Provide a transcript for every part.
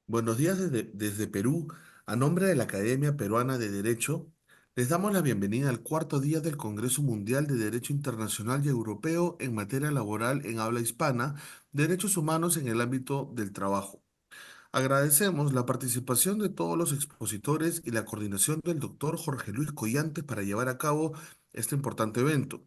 Buenos días desde Perú. A nombre de la Academia Peruana de Derecho, les damos la bienvenida al cuarto día del Congreso Mundial de Derecho Internacional y Europeo en materia laboral en habla hispana, derechos humanos en el ámbito del trabajo. Agradecemos la participación de todos los expositores y la coordinación del doctor Jorge Luis Collantes para llevar a cabo este importante evento.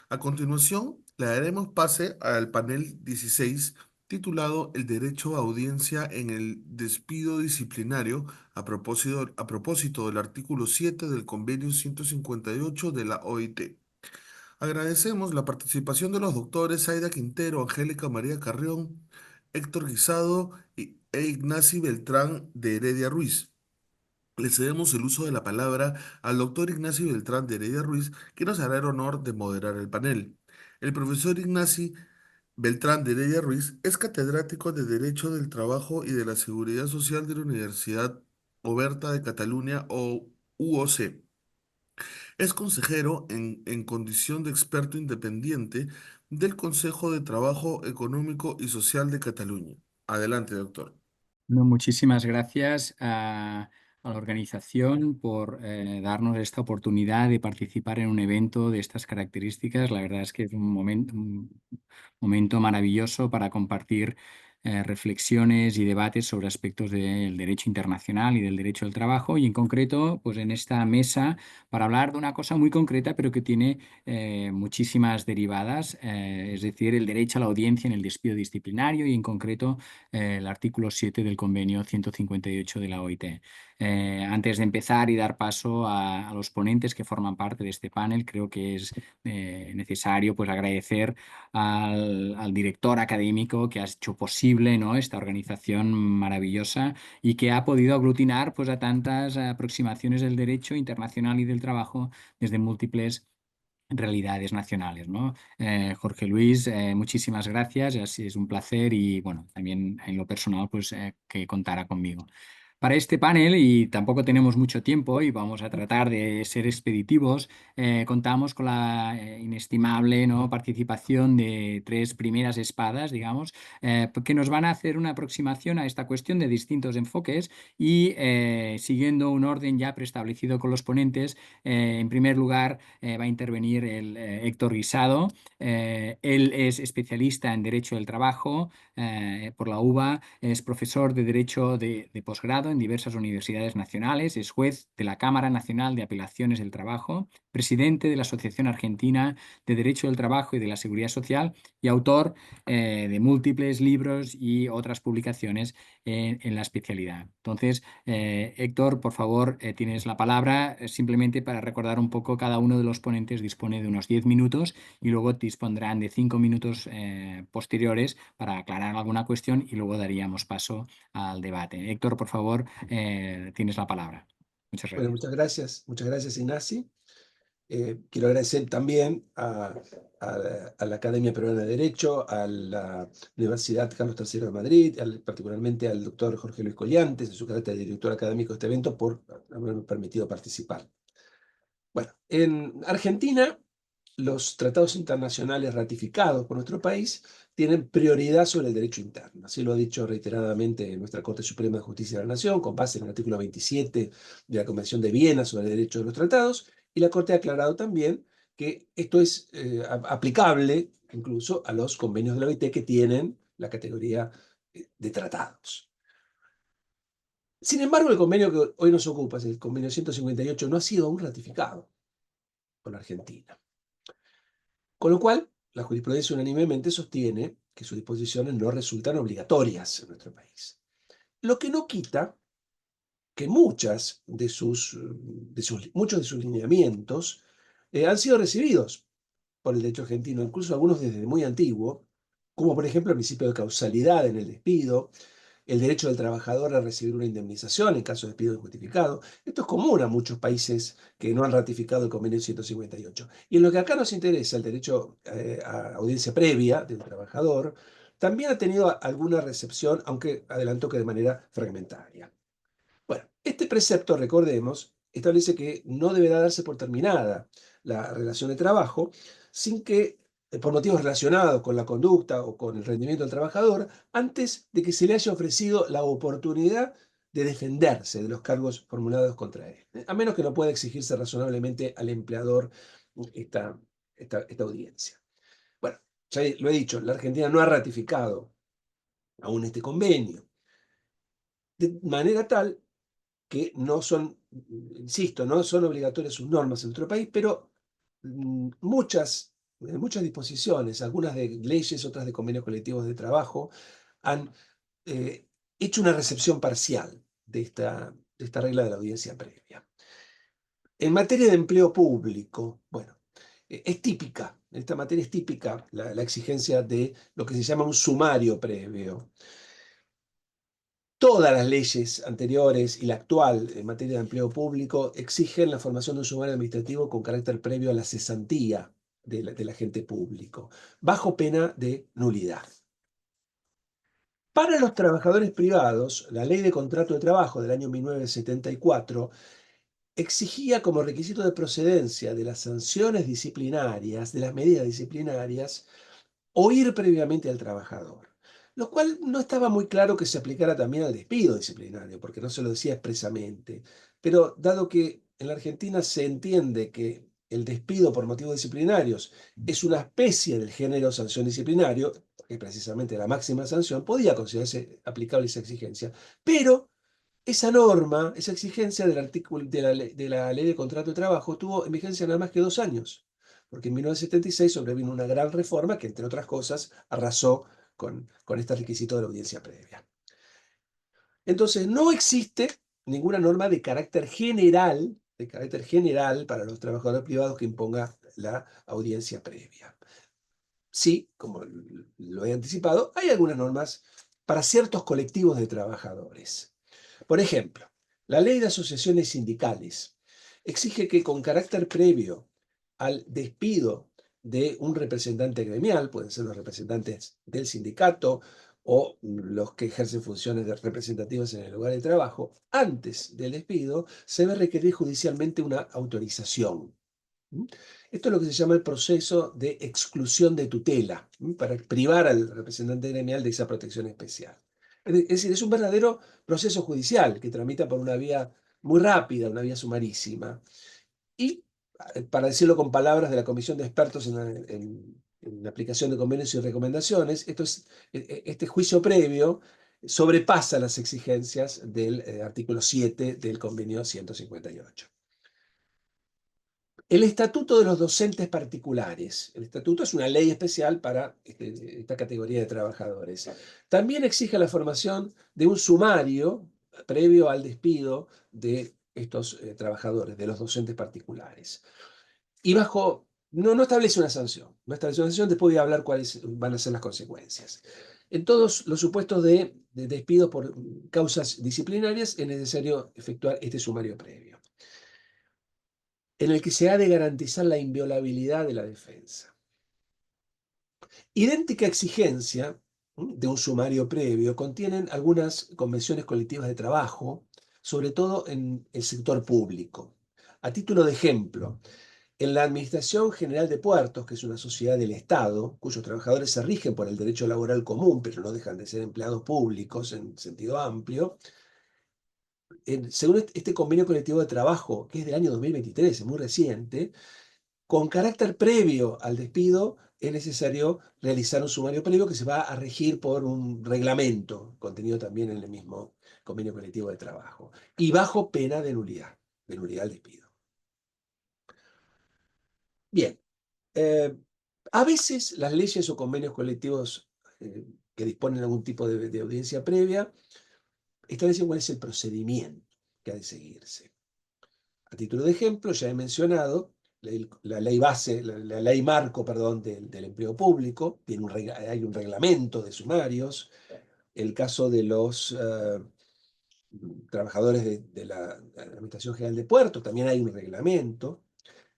A continuación, le daremos pase al panel 16 titulado El derecho a audiencia en el despido disciplinario a propósito del artículo 7 del Convenio 158 de la OIT. Agradecemos la participación de los doctores Aida Quintero, Angélica María Carrión, Héctor Guisado e Ignacy Beltrán de Heredia Ruiz. Le cedemos el uso de la palabra al doctor Ignacy Beltrán de Heredia Ruiz, que nos hará el honor de moderar el panel. El profesor Ignacy Beltrán de Heredia Ruiz es catedrático de Derecho del Trabajo y de la Seguridad Social de la Universidad Oberta de Cataluña o UOC. Es consejero en condición de experto independiente del Consejo de Trabajo Económico y Social de Cataluña. Adelante, doctor. No, muchísimas gracias a la organización por darnos esta oportunidad de participar en un evento de estas características. La verdad es que es un momento maravilloso para compartir reflexiones y debates sobre aspectos del derecho internacional y del derecho del trabajo, y en concreto, pues en esta mesa para hablar de una cosa muy concreta, pero que tiene muchísimas derivadas, es decir, el derecho a la audiencia en el despido disciplinario y en concreto el artículo 7 del convenio 158 de la OIT. Antes de empezar y dar paso a los ponentes que forman parte de este panel, creo que es necesario pues, agradecer al director académico que ha hecho posible, ¿no?, esta organización maravillosa y que ha podido aglutinar pues, a tantas aproximaciones del derecho internacional y del trabajo desde múltiples realidades nacionales, ¿no? Jorge Luis, muchísimas gracias, así es un placer y bueno, también en lo personal, pues que contara conmigo. Para este panel, y tampoco tenemos mucho tiempo y vamos a tratar de ser expeditivos, contamos con la inestimable, ¿no?, participación de tres primeras espadas, digamos, que nos van a hacer una aproximación a esta cuestión de distintos enfoques y siguiendo un orden ya preestablecido con los ponentes. En primer lugar, va a intervenir el Héctor Guisado. Él es especialista en Derecho del Trabajo por la UBA, es profesor de Derecho de posgrado en diversas universidades nacionales, es juez de la Cámara Nacional de Apelaciones del Trabajo, presidente de la Asociación Argentina de Derecho del Trabajo y de la Seguridad Social y autor de múltiples libros y otras publicaciones en la especialidad. Entonces, Héctor, por favor, tienes la palabra simplemente para recordar un poco. Cada uno de los ponentes dispone de unos 10 minutos y luego dispondrán de 5 minutos posteriores para aclarar alguna cuestión y luego daríamos paso al debate. Héctor, por favor, tienes la palabra. Muchas Bueno, gracias. muchas gracias Ignacy. Quiero agradecer también a la Academia Peruana de Derecho, a la Universidad Carlos III de Madrid, particularmente al doctor Jorge Luis Collantes, en su carácter de director académico de este evento, por haberme permitido participar. Bueno, en Argentina, los tratados internacionales ratificados por nuestro país tienen prioridad sobre el derecho interno. Así lo ha dicho reiteradamente nuestra Corte Suprema de Justicia de la Nación, con base en el artículo 27 de la Convención de Viena sobre el derecho de los tratados, y la Corte ha aclarado también que esto es aplicable incluso a los convenios de la OIT que tienen la categoría de tratados. Sin embargo, el convenio que hoy nos ocupa, el convenio 158, no ha sido aún ratificado por la Argentina. Con lo cual, la jurisprudencia unánimemente sostiene que sus disposiciones no resultan obligatorias en nuestro país. Lo que no quita que muchos de sus lineamientos han sido recibidos por el derecho argentino, incluso algunos desde muy antiguo, como por ejemplo el principio de causalidad en el despido, el derecho del trabajador a recibir una indemnización en caso de despido injustificado. Esto es común a muchos países que no han ratificado el convenio 158. Y en lo que acá nos interesa, el derecho a audiencia previa del trabajador, también ha tenido alguna recepción, aunque adelanto que de manera fragmentaria. Bueno, este precepto, recordemos, establece que no deberá darse por terminada la relación de trabajo sin que por motivos relacionados con la conducta o con el rendimiento del trabajador, antes de que se le haya ofrecido la oportunidad de defenderse de los cargos formulados contra él, a menos que no pueda exigirse razonablemente al empleador esta, esta audiencia. Bueno, ya lo he dicho, la Argentina no ha ratificado aún este convenio, de manera tal que no son, insisto, no son obligatorias sus normas en nuestro país, pero muchas disposiciones, algunas de leyes, otras de convenios colectivos de trabajo, han hecho una recepción parcial de esta regla de la audiencia previa. En materia de empleo público, bueno, es típica, en esta materia es típica la exigencia de lo que se llama un sumario previo. Todas las leyes anteriores y la actual en materia de empleo público exigen la formación de un sumario administrativo con carácter previo a la cesantía del agente público, bajo pena de nulidad. Para los trabajadores privados, la Ley de Contrato de Trabajo del año 1974 exigía como requisito de procedencia de las sanciones disciplinarias, de las medidas disciplinarias, oír previamente al trabajador, lo cual no estaba muy claro que se aplicara también al despido disciplinario, porque no se lo decía expresamente. Pero dado que en la Argentina se entiende que el despido por motivos disciplinarios es una especie del género sanción disciplinario, que precisamente la máxima sanción, podía considerarse aplicable esa exigencia, pero esa norma, esa exigencia del artículo de la Ley de Contrato de Trabajo tuvo en vigencia nada más que 2 años, porque en 1976 sobrevino una gran reforma que, entre otras cosas, arrasó con este requisito de la audiencia previa. Entonces, no existe ninguna norma de carácter general para los trabajadores privados que imponga la audiencia previa. Sí, como lo he anticipado, hay algunas normas para ciertos colectivos de trabajadores. Por ejemplo, la Ley de Asociaciones Sindicales exige que con carácter previo al despido de un representante gremial, pueden ser los representantes del sindicato o los que ejercen funciones representativas en el lugar de trabajo, antes del despido se debe requerir judicialmente una autorización. Esto es lo que se llama el proceso de exclusión de tutela, para privar al representante gremial de esa protección especial. Es decir, es un verdadero proceso judicial que tramita por una vía muy rápida, una vía sumarísima. Y, para decirlo con palabras de la Comisión de Expertos en la aplicación de convenios y recomendaciones, este juicio previo sobrepasa las exigencias del artículo 7 del convenio 158. El Estatuto de los Docentes Particulares. El Estatuto es una ley especial para esta categoría de trabajadores. También exige la formación de un sumario previo al despido de estos trabajadores, de los docentes particulares. Y no establece una sanción. No establece una sanción, después voy a hablar cuáles van a ser las consecuencias. En todos los supuestos de despido por causas disciplinarias es necesario efectuar este sumario previo, en el que se ha de garantizar la inviolabilidad de la defensa. Idéntica exigencia de un sumario previo contienen algunas convenciones colectivas de trabajo, sobre todo en el sector público. A título de ejemplo, en la Administración General de Puertos, que es una sociedad del Estado, cuyos trabajadores se rigen por el derecho laboral común, pero no dejan de ser empleados públicos en sentido amplio, según este convenio colectivo de trabajo, que es del año 2023, es muy reciente, con carácter previo al despido es necesario realizar un sumario previo que se va a regir por un reglamento contenido también en el mismo convenio colectivo de trabajo y bajo pena de nulidad al despido. Bien, a veces las leyes o convenios colectivos que disponen algún tipo de audiencia previa establecen cuál es el procedimiento que ha de seguirse. A título de ejemplo, ya he mencionado la ley base, la ley marco, perdón, del empleo público, hay un reglamento de sumarios. El caso de los trabajadores de la Administración General de Puertos, también hay un reglamento.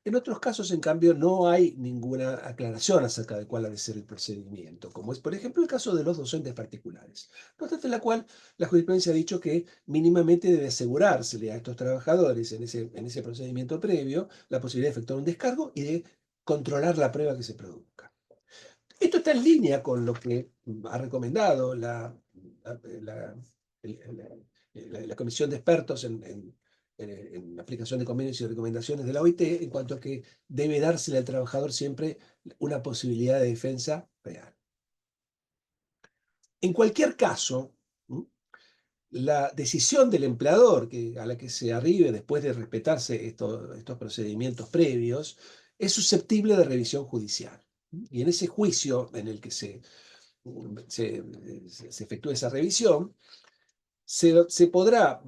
En otros casos, en cambio, no hay ninguna aclaración acerca de cuál ha de ser el procedimiento, como es, por ejemplo, el caso de los docentes particulares. No obstante la cual, la jurisprudencia ha dicho que mínimamente debe asegurársele a estos trabajadores en ese procedimiento previo la posibilidad de efectuar un descargo y de controlar la prueba que se produzca. Esto está en línea con lo que ha recomendado la- la- la Comisión de Expertos en aplicación de convenios y recomendaciones de la OIT en cuanto a que debe dársele al trabajador siempre una posibilidad de defensa real. En cualquier caso, la decisión del empleador a la que se arribe después de respetarse estos procedimientos previos es susceptible de revisión judicial. Y en ese juicio en el que se efectúe esa revisión, se podrá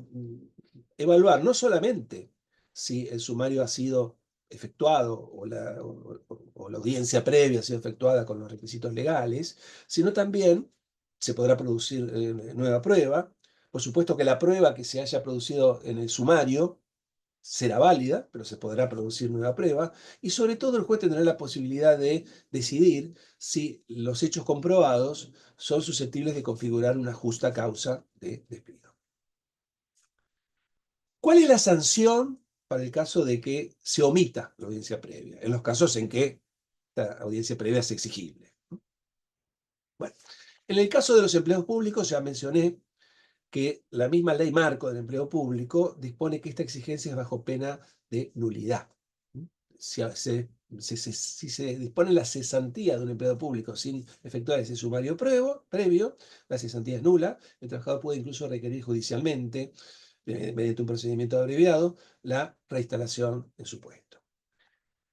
evaluar no solamente si el sumario ha sido efectuado o la audiencia previa ha sido efectuada con los requisitos legales, sino también se podrá producir nueva prueba. Por supuesto que la prueba que se haya producido en el sumario será válida, pero se podrá producir nueva prueba, y sobre todo el juez tendrá la posibilidad de decidir si los hechos comprobados son susceptibles de configurar una justa causa de despido. ¿Cuál es la sanción para el caso de que se omita la audiencia previa? En los casos en que la audiencia previa es exigible. Bueno, en el caso de los empleados públicos ya mencioné que la misma ley marco del empleo público dispone que esta exigencia es bajo pena de nulidad. Si se dispone la cesantía de un empleado público sin efectuar ese sumario previo, la cesantía es nula, el trabajador puede incluso requerir judicialmente, mediante un procedimiento abreviado, la reinstalación en su puesto.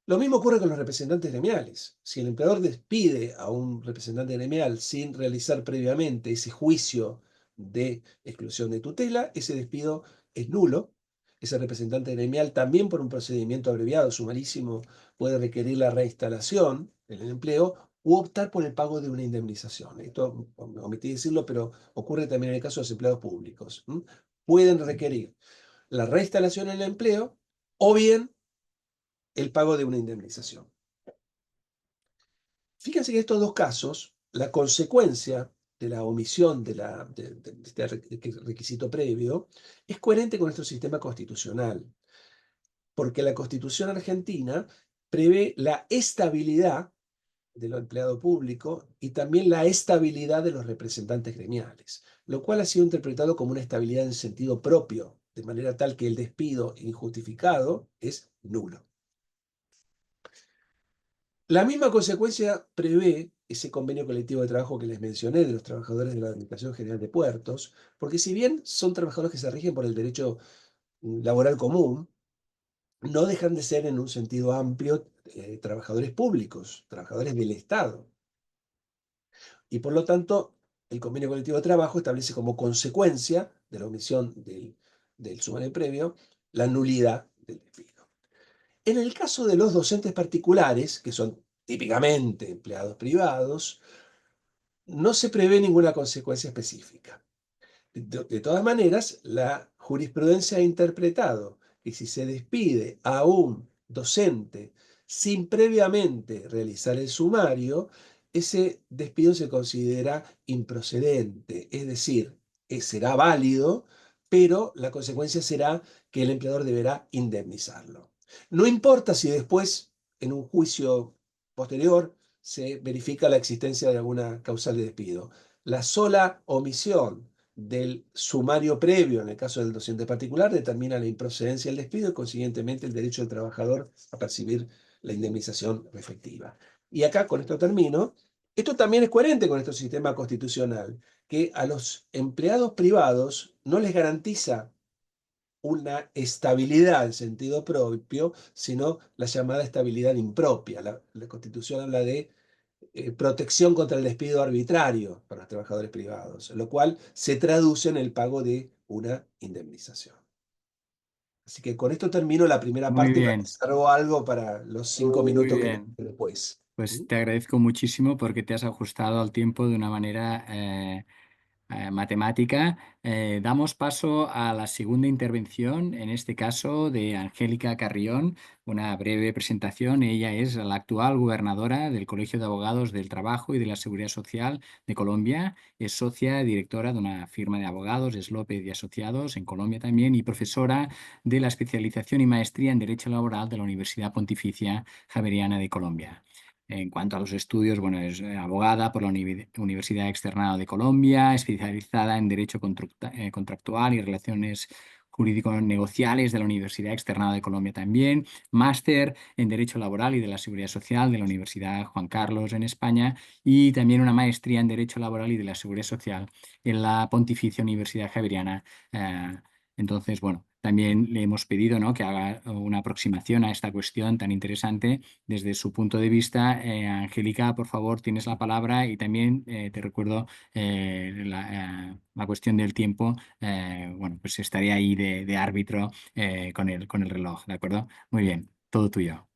Lo mismo ocurre con los representantes gremiales. Si el empleador despide a un representante gremial sin realizar previamente ese juicio de exclusión de tutela, ese despido es nulo. Ese representante gremial también por un procedimiento abreviado, sumarísimo, puede requerir la reinstalación en el empleo u optar por el pago de una indemnización. Esto omití decirlo, pero ocurre también en el caso de los empleados públicos. Pueden requerir la reinstalación en el empleo o bien el pago de una indemnización. Fíjense que en estos dos casos, la consecuencia de la omisión de este requisito previo es coherente con nuestro sistema constitucional, porque la Constitución argentina prevé la estabilidad de lo empleado público y también la estabilidad de los representantes gremiales, lo cual ha sido interpretado como una estabilidad en sentido propio, de manera tal que el despido injustificado es nulo. La misma consecuencia prevé ese convenio colectivo de trabajo que les mencioné de los trabajadores de la Administración General de Puertos, porque si bien son trabajadores que se rigen por el derecho laboral común, no dejan de ser en un sentido amplio trabajadores públicos, trabajadores del Estado. Y por lo tanto, el convenio colectivo de trabajo establece como consecuencia de la omisión del sumario previo la nulidad del despido. En el caso de los docentes particulares, que son típicamente empleados privados, no se prevé ninguna consecuencia específica. De todas maneras, la jurisprudencia ha interpretado que si se despide a un docente sin previamente realizar el sumario, ese despido se considera improcedente, es decir, será válido, pero la consecuencia será que el empleador deberá indemnizarlo. No importa si después, en un juicio posterior, se verifica la existencia de alguna causal de despido. La sola omisión del sumario previo, en el caso del docente particular, determina la improcedencia del despido y, consiguientemente, el derecho del trabajador a percibir la indemnización efectiva. Y acá, con esto termino, esto también es coherente con nuestro sistema constitucional, que a los empleados privados no les garantiza una estabilidad en sentido propio, sino la llamada estabilidad impropia. La Constitución habla de protección contra el despido arbitrario para los trabajadores privados, lo cual se traduce en el pago de una indemnización. Así que con esto termino la primera Muy parte y bien, reservo algo para los 5 muy minutos que bien. después. Pues te agradezco muchísimo porque te has ajustado al tiempo de una manera matemática. Damos paso a la segunda intervención, en este caso de Angélica Carrión, una breve presentación. Ella es la actual gobernadora del Colegio de Abogados del Trabajo y de la Seguridad Social de Colombia. Es socia directora de una firma de abogados, es López y Asociados, en Colombia también, y profesora de la especialización y maestría en Derecho Laboral de la Universidad Pontificia Javeriana de Colombia. En cuanto a los estudios, bueno, es abogada por la Universidad Externado de Colombia, especializada en Derecho Contractual y Relaciones Jurídico-Negociales de la Universidad Externado de Colombia también, máster en Derecho Laboral y de la Seguridad Social de la Universidad Juan Carlos en España y también una maestría en Derecho Laboral y de la Seguridad Social en la Pontificia Universidad Javeriana. Entonces, bueno, también le hemos pedido, ¿no?, que haga una aproximación a esta cuestión tan interesante desde su punto de vista. Angélica, por favor, tienes la palabra y también te recuerdo la cuestión del tiempo. Bueno, pues estaría ahí de árbitro con el reloj, ¿de acuerdo? Muy bien, todo tuyo.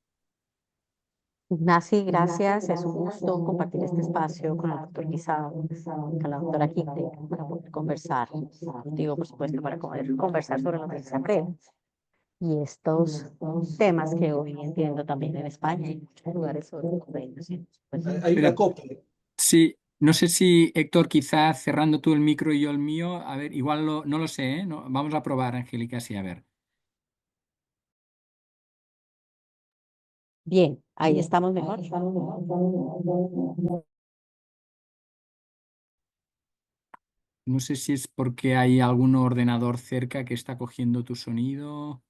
Ignacy, gracias. Es un gusto compartir este espacio con el doctor Guisado, con la doctora Quinte, para poder conversar contigo, por supuesto, para poder conversar sobre lo que se aprende y estos temas que hoy entiendo también en España y en muchos lugares sobre convenios. Hay una Pero copia. sí, no sé si, Héctor, quizá cerrando tú el micro y yo el mío, a ver, igual no lo sé, ¿eh? Vamos a probar, Angélica, sí, a ver. Bien, ahí estamos mejor. No sé si es porque hay algún ordenador cerca que está cogiendo tu sonido.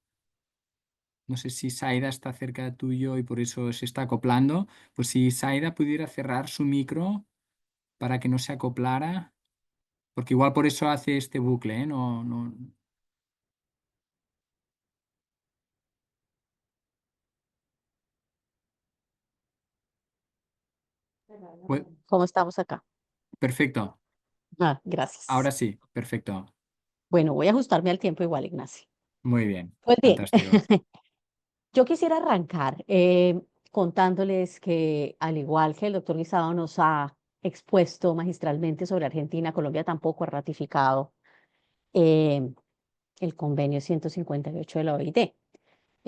No sé si Saida está cerca de tuyo y por eso se está acoplando. Pues si Saida pudiera cerrar su micro para que no se acoplara, porque igual por eso hace este bucle, ¿eh? No, no. Pues, ¿Cómo estamos acá? perfecto. Gracias. Ahora sí, perfecto. Bueno, voy a ajustarme al tiempo igual, Ignacio. Muy bien, Pues bien, fantástico. yo quisiera arrancar contándoles que al igual que el doctor Guisado nos ha expuesto magistralmente sobre Argentina, Colombia tampoco ha ratificado eh, el convenio 158 de la OIT.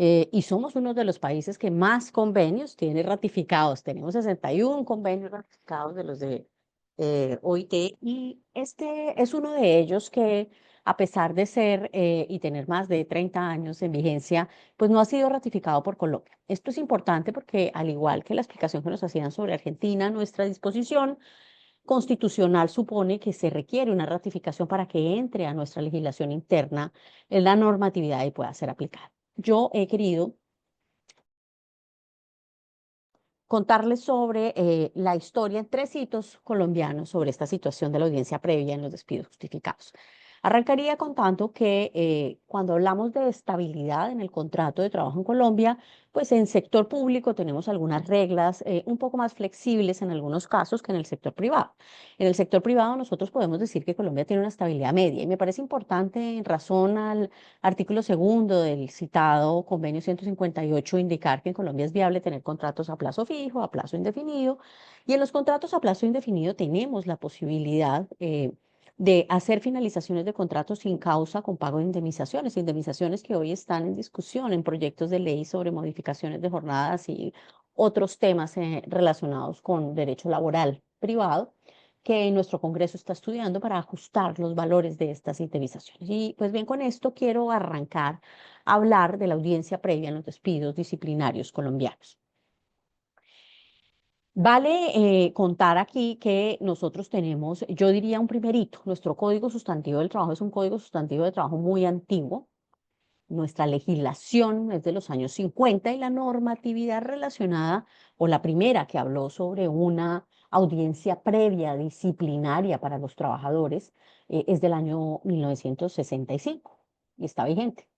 Y somos uno de los países que más convenios tiene ratificados. Tenemos 61 convenios ratificados de los de OIT y este es uno de ellos que, a pesar de ser y tener más de 30 años en vigencia, pues no ha sido ratificado por Colombia. Esto es importante porque, al igual que la explicación que nos hacían sobre Argentina, nuestra disposición constitucional supone que se requiere una ratificación para que entre a nuestra legislación interna en la normatividad y pueda ser aplicada. Yo he querido contarles sobre la historia en 3 hitos colombianos sobre esta situación de la audiencia previa en los despidos justificados. Arrancaría contando que cuando hablamos de estabilidad en el contrato de trabajo en Colombia, pues en sector público tenemos algunas reglas un poco más flexibles en algunos casos que en el sector privado. En el sector privado nosotros podemos decir que Colombia tiene una estabilidad media y me parece importante en razón al artículo segundo del citado convenio 158 indicar que en Colombia es viable tener contratos a plazo fijo, a plazo indefinido y en los contratos a plazo indefinido tenemos la posibilidad de hacer finalizaciones de contratos sin causa con pago de indemnizaciones que hoy están en discusión en proyectos de ley sobre modificaciones de jornadas y otros temas relacionados con derecho laboral privado que nuestro Congreso está estudiando para ajustar los valores de estas indemnizaciones. Y pues bien, con esto quiero arrancar a hablar de la audiencia previa en los despidos disciplinarios colombianos. Vale contar aquí que nosotros tenemos, yo diría, un primer hito. Nuestro Código Sustantivo del Trabajo es un Código Sustantivo de Trabajo muy antiguo. Nuestra legislación es de los años 50 y la normatividad relacionada, o la primera que habló sobre una audiencia previa disciplinaria para los trabajadores, es del año 1965 y está vigente.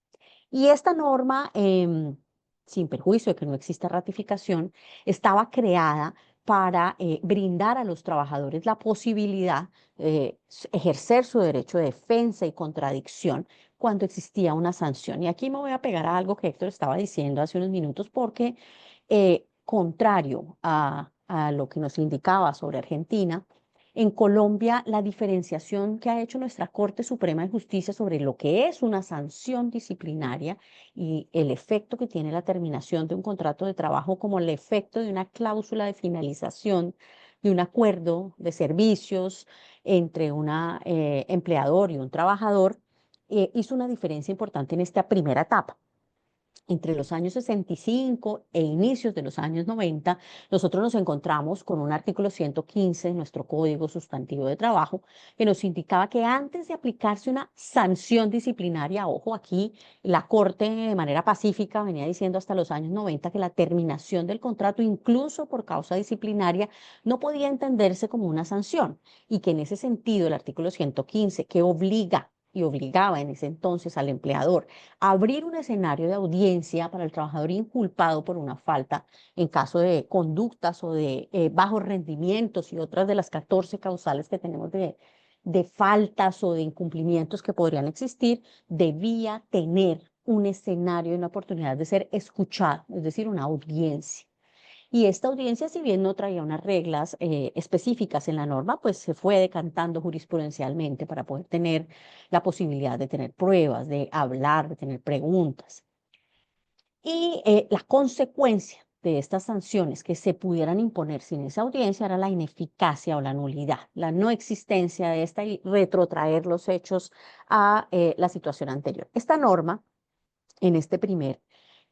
Y esta norma, sin perjuicio de que no exista ratificación, estaba creada para brindar a los trabajadores la posibilidad de ejercer su derecho de defensa y contradicción cuando existía una sanción. Y aquí me voy a pegar a algo que Héctor estaba diciendo hace unos minutos porque, contrario a lo que nos indicaba sobre Argentina, en Colombia, la diferenciación que ha hecho nuestra Corte Suprema de Justicia sobre lo que es una sanción disciplinaria y el efecto que tiene la terminación de un contrato de trabajo como el efecto de una cláusula de finalización de un acuerdo de servicios entre un empleador y un trabajador, hizo una diferencia importante en esta primera etapa. entre los años 65 e inicios de los años 90, nosotros nos encontramos con un artículo 115 de nuestro Código Sustantivo de Trabajo que nos indicaba que antes de aplicarse una sanción disciplinaria, ojo, aquí la Corte de manera pacífica venía diciendo hasta los años 90 que la terminación del contrato, incluso por causa disciplinaria, no podía entenderse como una sanción y que en ese sentido el artículo 115, que obliga y obligaba en ese entonces al empleador a abrir un escenario de audiencia para el trabajador inculpado por una falta en caso de conductas o de bajos rendimientos y otras de las 14 causales que tenemos de faltas o de incumplimientos que podrían existir, debía tener un escenario y una oportunidad de ser escuchado, es decir, una audiencia. Y esta audiencia, si bien no traía unas reglas específicas en la norma, pues se fue decantando jurisprudencialmente para poder tener la posibilidad de tener pruebas, de hablar, de tener preguntas. Y la consecuencia de estas sanciones que se pudieran imponer sin esa audiencia era la ineficacia o la nulidad, la no existencia de esta y retrotraer los hechos a la situación anterior. Esta norma, en este primer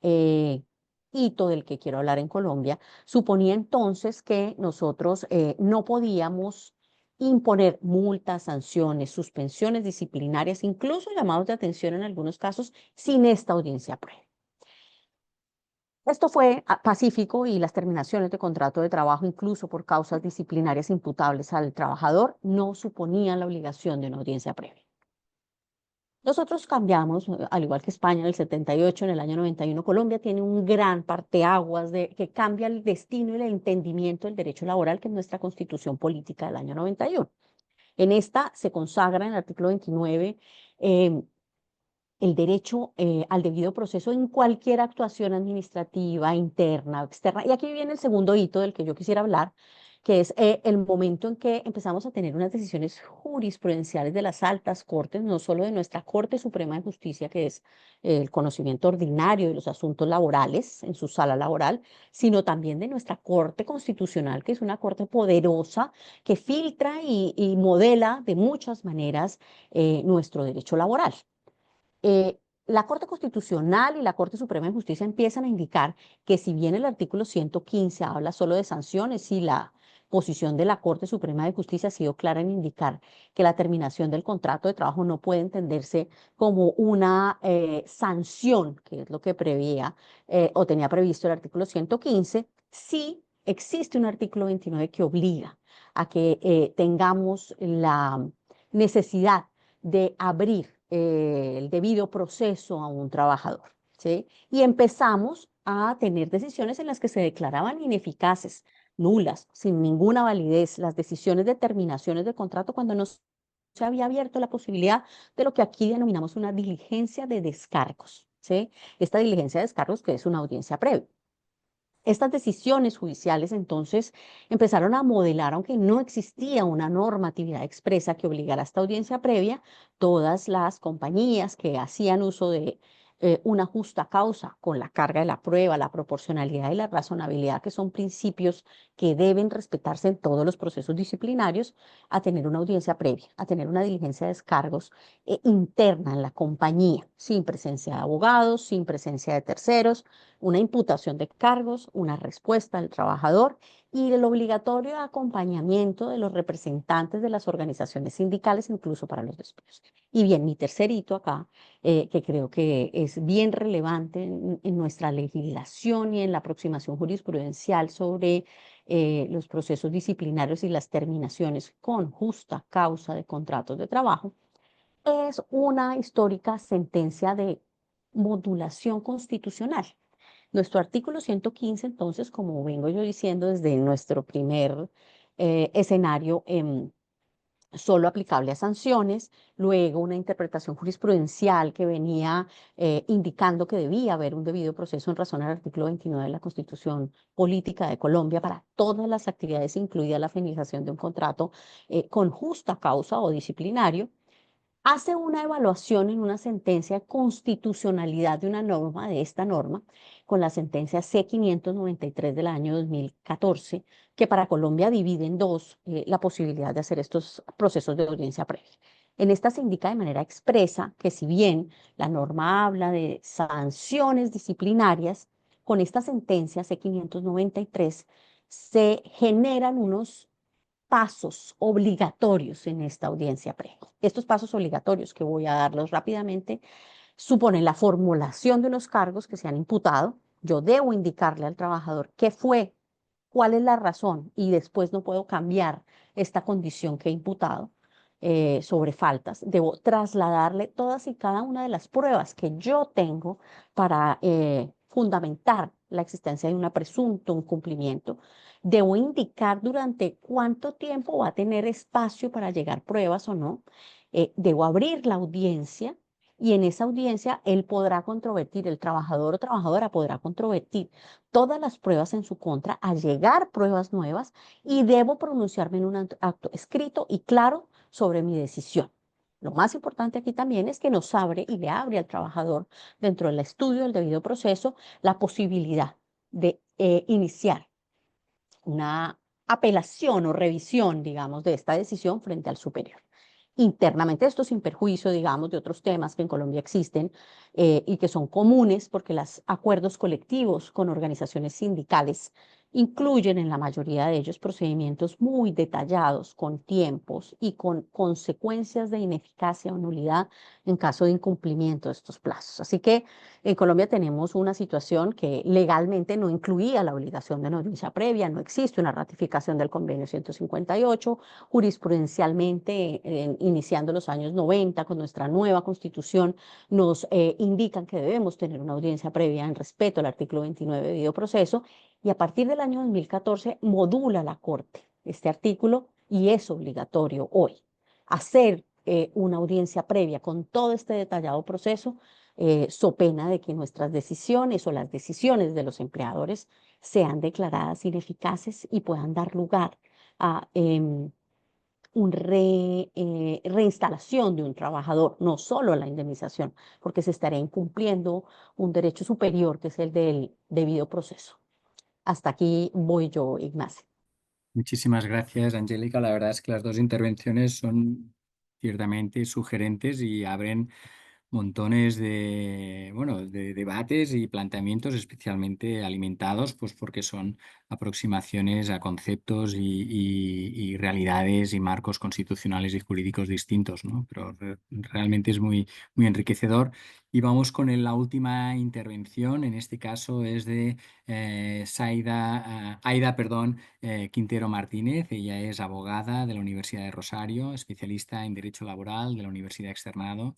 eh, hito del que quiero hablar en Colombia, suponía entonces que nosotros no podíamos imponer multas, sanciones, suspensiones disciplinarias, incluso llamados de atención en algunos casos, sin esta audiencia previa. Esto fue pacífico y las terminaciones de contrato de trabajo, incluso por causas disciplinarias imputables al trabajador, no suponían la obligación de una audiencia previa. Nosotros cambiamos, al igual que España en el 78, en el año 91, Colombia tiene un gran parteaguas que cambia el destino y el entendimiento del derecho laboral, que es nuestra constitución política del año 91. En esta se consagra en el artículo 29 el derecho al debido proceso en cualquier actuación administrativa, interna o externa. Y aquí viene el segundo hito del que yo quisiera hablar, que es el momento en que empezamos a tener unas decisiones jurisprudenciales de las altas cortes, no solo de nuestra Corte Suprema de Justicia, que es el conocimiento ordinario de los asuntos laborales en su sala laboral, sino también de nuestra Corte Constitucional, que es una corte poderosa que filtra y modela de muchas maneras nuestro derecho laboral. La Corte Constitucional y la Corte Suprema de Justicia empiezan a indicar que si bien el artículo 115 habla solo de sanciones y la posición de la Corte Suprema de Justicia ha sido clara en indicar que la terminación del contrato de trabajo no puede entenderse como una sanción, que es lo que prevía o tenía previsto el artículo 115, sí existe un artículo 29 que obliga a que tengamos la necesidad de abrir el debido proceso a un trabajador, ¿sí? Y empezamos a tener decisiones en las que se declaraban ineficaces, nulas, sin ninguna validez, las decisiones de terminaciones de contrato cuando no se había abierto la posibilidad de lo que aquí denominamos una diligencia de descargos, ¿sí? Esta diligencia de descargos que es una audiencia previa. Estas decisiones judiciales entonces empezaron a modelar, aunque no existía una normatividad expresa que obligara a esta audiencia previa, todas las compañías que hacían uso de una justa causa con la carga de la prueba, la proporcionalidad y la razonabilidad, que son principios que deben respetarse en todos los procesos disciplinarios, a tener una audiencia previa, a tener una diligencia de descargos interna en la compañía, sin presencia de abogados, sin presencia de terceros, una imputación de cargos, una respuesta del trabajador y el obligatorio acompañamiento de los representantes de las organizaciones sindicales, incluso para los despidos. Y bien, mi tercer hito acá, que creo que es bien relevante en nuestra legislación y en la aproximación jurisprudencial sobre los procesos disciplinarios y las terminaciones con justa causa de contratos de trabajo, es una histórica sentencia de modulación constitucional. Nuestro artículo 115, entonces, como vengo yo diciendo desde nuestro primer escenario, solo aplicable a sanciones, luego una interpretación jurisprudencial que venía indicando que debía haber un debido proceso en razón al artículo 29 de la Constitución Política de Colombia para todas las actividades, incluida la finalización de un contrato con justa causa o disciplinario, hace una evaluación en una sentencia de constitucionalidad de una norma, de esta norma, con la sentencia C-593 del año 2014, que para Colombia divide en dos la posibilidad de hacer estos procesos de audiencia previa. En esta se indica de manera expresa que si bien la norma habla de sanciones disciplinarias, con esta sentencia C-593 se generan unos pasos obligatorios en esta audiencia previa. Estos pasos obligatorios, que voy a darlos rápidamente, suponen la formulación de unos cargos que se han imputado. Yo debo indicarle al trabajador qué fue, cuál es la razón, y después no puedo cambiar esta condición que he imputado sobre faltas. Debo trasladarle todas y cada una de las pruebas que yo tengo para fundamentar la existencia de un presunto incumplimiento. Debo indicar durante cuánto tiempo va a tener espacio para llegar pruebas o no. Debo abrir la audiencia y en esa audiencia él podrá controvertir, el trabajador o trabajadora podrá controvertir todas las pruebas en su contra, allegar pruebas nuevas y debo pronunciarme en un acto escrito y claro sobre mi decisión. Lo más importante aquí también es que nos abre y le abre al trabajador dentro del estudio del debido proceso la posibilidad de iniciar una apelación o revisión, digamos, de esta decisión frente al superior. Internamente, esto sin perjuicio, digamos, de otros temas que en Colombia existen y que son comunes porque los acuerdos colectivos con organizaciones sindicales incluyen en la mayoría de ellos procedimientos muy detallados, con tiempos y con consecuencias de ineficacia o nulidad en caso de incumplimiento de estos plazos. Así que en Colombia tenemos una situación que legalmente no incluía la obligación de noticia previa, no existe una ratificación del convenio 158, jurisprudencialmente, iniciando los años 90 con nuestra nueva constitución, nos indican que debemos tener una audiencia previa en respeto al artículo 29 de debido proceso, y a partir del año 2014 modula la Corte este artículo y es obligatorio hoy hacer una audiencia previa con todo este detallado proceso, so pena de que nuestras decisiones o las decisiones de los empleadores sean declaradas ineficaces y puedan dar lugar a reinstalación de un trabajador, no solo la indemnización, porque se estaría incumpliendo un derecho superior que es el del debido proceso. Hasta aquí voy yo, Ignacio. Muchísimas gracias, Angélica. La verdad es que las dos intervenciones son ciertamente sugerentes y abren montones de, bueno, de debates y planteamientos especialmente alimentados, pues porque son aproximaciones a conceptos y realidades y marcos constitucionales y jurídicos distintos, ¿no? Pero realmente es muy, muy enriquecedor. Y vamos con la última intervención. En este caso es de Aida, perdón, Quintero Martínez. Ella es abogada de la Universidad de Rosario, especialista en Derecho Laboral de la Universidad Externado,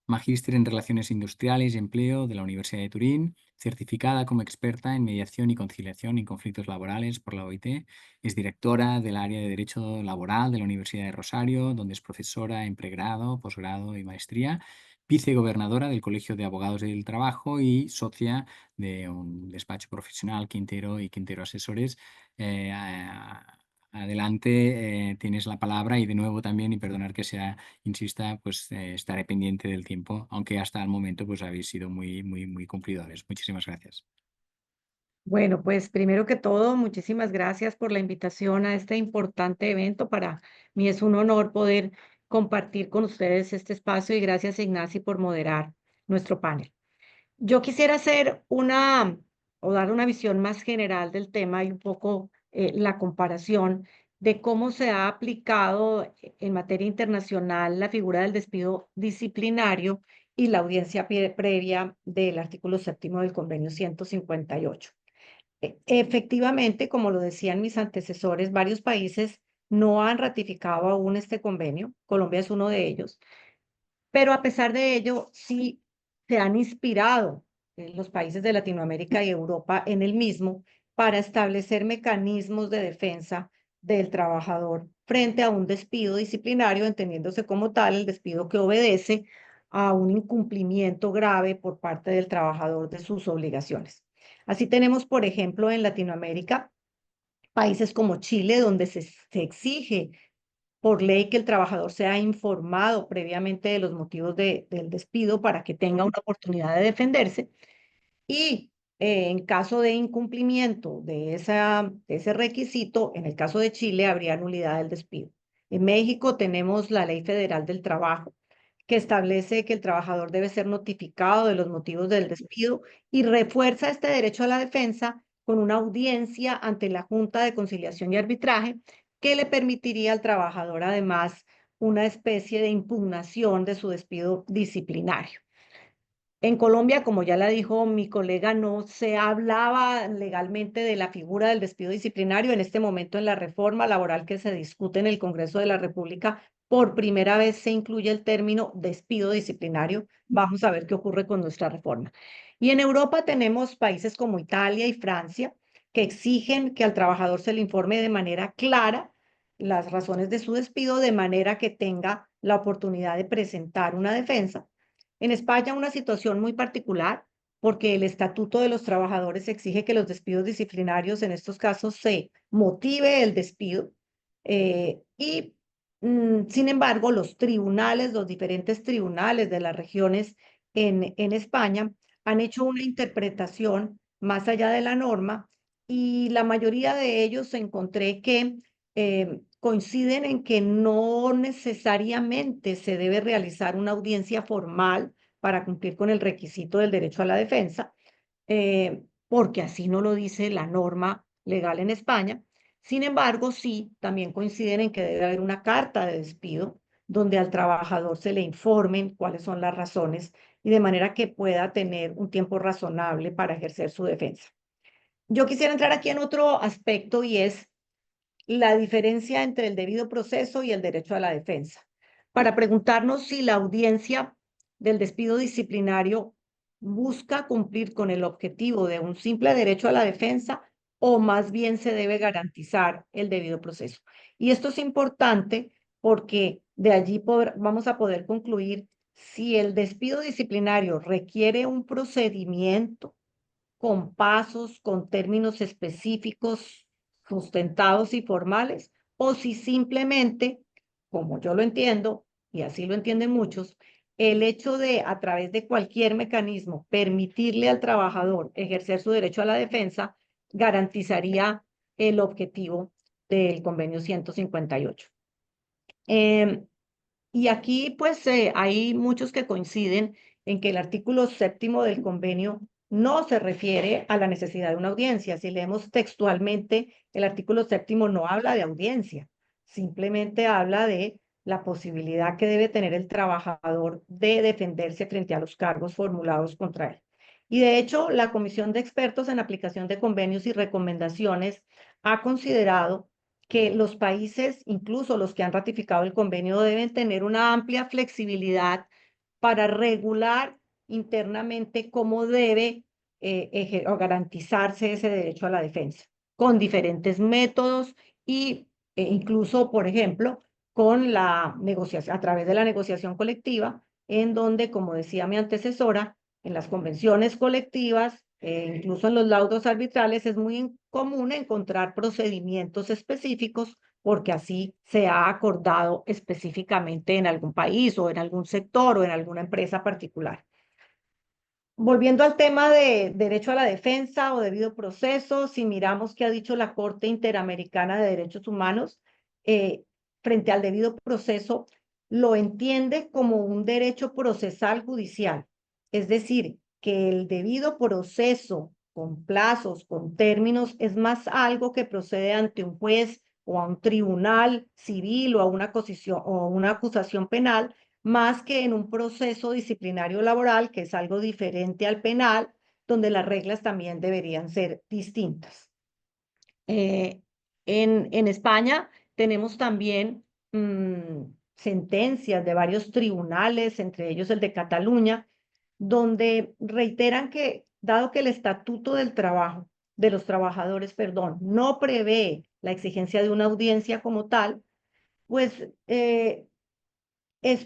magíster en Relaciones Industriales y Empleo de la Universidad de Turín, certificada como experta en mediación y conciliación en conflictos laborales por la OIT. Es directora del área de Derecho Laboral de la Universidad de Rosario, donde es profesora en pregrado, posgrado y maestría, vicegobernadora del Colegio de Abogados del Trabajo y socia de un despacho profesional, Quintero y Quintero Asesores. Adelante, tienes la palabra y de nuevo también, y perdonar que sea insista, pues estaré pendiente del tiempo, aunque hasta el momento pues habéis sido muy, muy, muy cumplidores. Muchísimas gracias. Bueno, pues primero que todo, muchísimas gracias por la invitación a este importante evento. Para mí es un honor poder compartir con ustedes este espacio y gracias, Ignacy, por moderar nuestro panel. Yo quisiera hacer o dar una visión más general del tema y un poco la comparación de cómo se ha aplicado en materia internacional la figura del despido disciplinario y la audiencia previa del artículo 7º del convenio 158. Efectivamente, como lo decían mis antecesores, varios países no han ratificado aún este convenio. Colombia es uno de ellos. Pero a pesar de ello, sí se han inspirado en los países de Latinoamérica y Europa en el mismo para establecer mecanismos de defensa del trabajador frente a un despido disciplinario, entendiéndose como tal el despido que obedece a un incumplimiento grave por parte del trabajador de sus obligaciones. Así tenemos, por ejemplo, en Latinoamérica, países como Chile, donde se exige por ley que el trabajador sea informado previamente de los motivos del despido para que tenga una oportunidad de defenderse. Y en caso de incumplimiento de ese requisito, en el caso de Chile, habría nulidad del despido. En México tenemos la Ley Federal del Trabajo, que establece que el trabajador debe ser notificado de los motivos del despido y refuerza este derecho a la defensa con una audiencia ante la Junta de Conciliación y Arbitraje que le permitiría al trabajador además una especie de impugnación de su despido disciplinario. En Colombia, como ya la dijo mi colega, no se hablaba legalmente de la figura del despido disciplinario. En este momento, en la reforma laboral que se discute en el Congreso de la República, por primera vez se incluye el término despido disciplinario. Vamos a ver qué ocurre con nuestra reforma. Y en Europa tenemos países como Italia y Francia que exigen que al trabajador se le informe de manera clara las razones de su despido, de manera que tenga la oportunidad de presentar una defensa. En España una situación muy particular porque el Estatuto de los Trabajadores exige que los despidos disciplinarios en estos casos se motive el despido sin embargo los tribunales, los diferentes tribunales de las regiones en España han hecho una interpretación más allá de la norma y la mayoría de ellos encontré que coinciden en que no necesariamente se debe realizar una audiencia formal para cumplir con el requisito del derecho a la defensa, porque así no lo dice la norma legal en España. Sin embargo, sí, también coinciden en que debe haber una carta de despido donde al trabajador se le informen cuáles son las razones y de manera que pueda tener un tiempo razonable para ejercer su defensa. Yo quisiera entrar aquí en otro aspecto y es la diferencia entre el debido proceso y el derecho a la defensa, para preguntarnos si la audiencia del despido disciplinario busca cumplir con el objetivo de un simple derecho a la defensa o más bien se debe garantizar el debido proceso. Y esto es importante porque de allí vamos a poder concluir si el despido disciplinario requiere un procedimiento con pasos, con términos específicos, sustentados y formales, o si simplemente, como yo lo entiendo, y así lo entienden muchos, el hecho de, a través de cualquier mecanismo, permitirle al trabajador ejercer su derecho a la defensa, garantizaría el objetivo del convenio 158. Y aquí, pues, hay muchos que coinciden en que el artículo 7º del convenio no se refiere a la necesidad de una audiencia. Si leemos textualmente, el artículo 7º no habla de audiencia, simplemente habla de la posibilidad que debe tener el trabajador de defenderse frente a los cargos formulados contra él. Y de hecho, la Comisión de Expertos en Aplicación de Convenios y Recomendaciones ha considerado que los países, incluso los que han ratificado el convenio, deben tener una amplia flexibilidad para regular internamente cómo debe o garantizarse ese derecho a la defensa, con diferentes métodos incluso, por ejemplo, con la negociación, a través de la negociación colectiva, en donde, como decía mi antecesora, en las convenciones colectivas, incluso en los laudos arbitrales, es muy común encontrar procedimientos específicos porque así se ha acordado específicamente en algún país o en algún sector o en alguna empresa particular. Volviendo al tema de derecho a la defensa o debido proceso, si miramos qué ha dicho la Corte Interamericana de Derechos Humanos frente al debido proceso, lo entiende como un derecho procesal judicial, es decir, que el debido proceso con plazos, con términos, es más algo que procede ante un juez o a un tribunal civil o a una acusación penal, más que en un proceso disciplinario laboral, que es algo diferente al penal, donde las reglas también deberían ser distintas. En España tenemos también sentencias de varios tribunales, entre ellos el de Cataluña, donde reiteran que, dado que el Estatuto del Trabajo, de los trabajadores, perdón, no prevé la exigencia de una audiencia como tal, pues es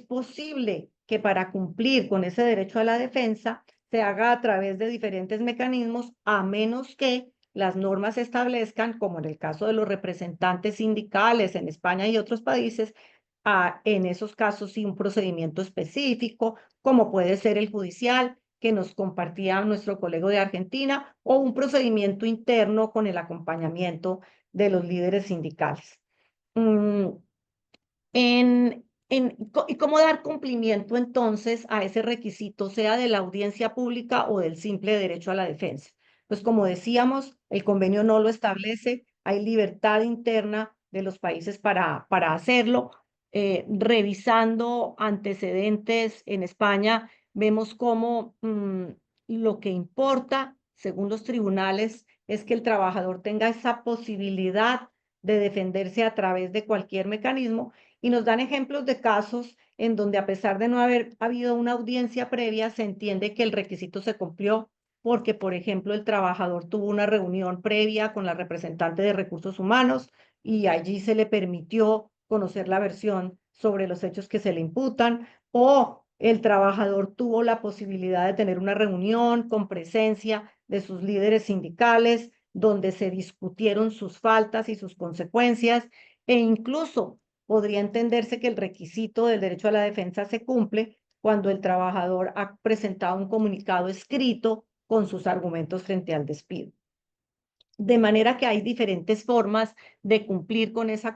posible que para cumplir con ese derecho a la defensa se haga a través de diferentes mecanismos, a menos que las normas establezcan, como en el caso de los representantes sindicales en España y otros países, en esos casos sí un procedimiento específico, como puede ser el judicial, que nos compartía nuestro colega de Argentina, o un procedimiento interno con el acompañamiento de los líderes sindicales. ¿Y cómo dar cumplimiento entonces a ese requisito, sea de la audiencia pública o del simple derecho a la defensa? Pues como decíamos, el convenio no lo establece, hay libertad interna de los países para hacerlo. Revisando antecedentes en España, vemos cómo lo que importa, según los tribunales, es que el trabajador tenga esa posibilidad de defenderse a través de cualquier mecanismo, y nos dan ejemplos de casos en donde, a pesar de no haber habido una audiencia previa, se entiende que el requisito se cumplió porque, por ejemplo, el trabajador tuvo una reunión previa con la representante de recursos humanos y allí se le permitió conocer la versión sobre los hechos que se le imputan, o el trabajador tuvo la posibilidad de tener una reunión con presencia de sus líderes sindicales, donde se discutieron sus faltas y sus consecuencias, e incluso podría entenderse que el requisito del derecho a la defensa se cumple cuando el trabajador ha presentado un comunicado escrito con sus argumentos frente al despido. De manera que hay diferentes formas de cumplir con esa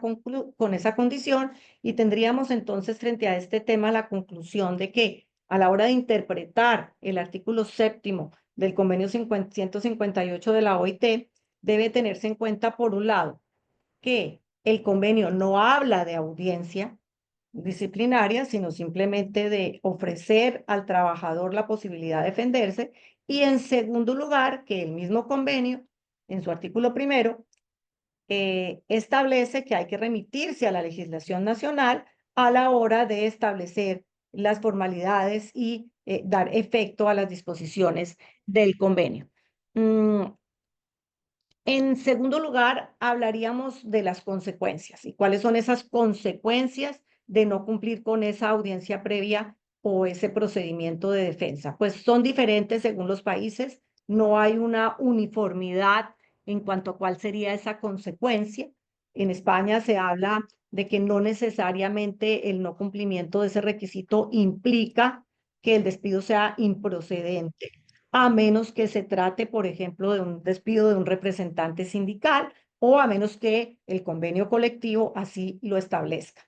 condición, y tendríamos entonces frente a este tema la conclusión de que, a la hora de interpretar el artículo 7º del convenio 158 de la OIT, debe tenerse en cuenta, por un lado, que el convenio no habla de audiencia disciplinaria, sino simplemente de ofrecer al trabajador la posibilidad de defenderse, y en segundo lugar, que el mismo convenio, en su artículo 1º, establece que hay que remitirse a la legislación nacional a la hora de establecer las formalidades y dar efecto a las disposiciones del convenio. En segundo lugar, hablaríamos de las consecuencias y cuáles son esas consecuencias de no cumplir con esa audiencia previa o ese procedimiento de defensa. Pues son diferentes según los países, no hay una uniformidad en cuanto a cuál sería esa consecuencia. En España se habla de que no necesariamente el no cumplimiento de ese requisito implica que el despido sea improcedente, a menos que se trate, por ejemplo, de un despido de un representante sindical, o a menos que el convenio colectivo así lo establezca.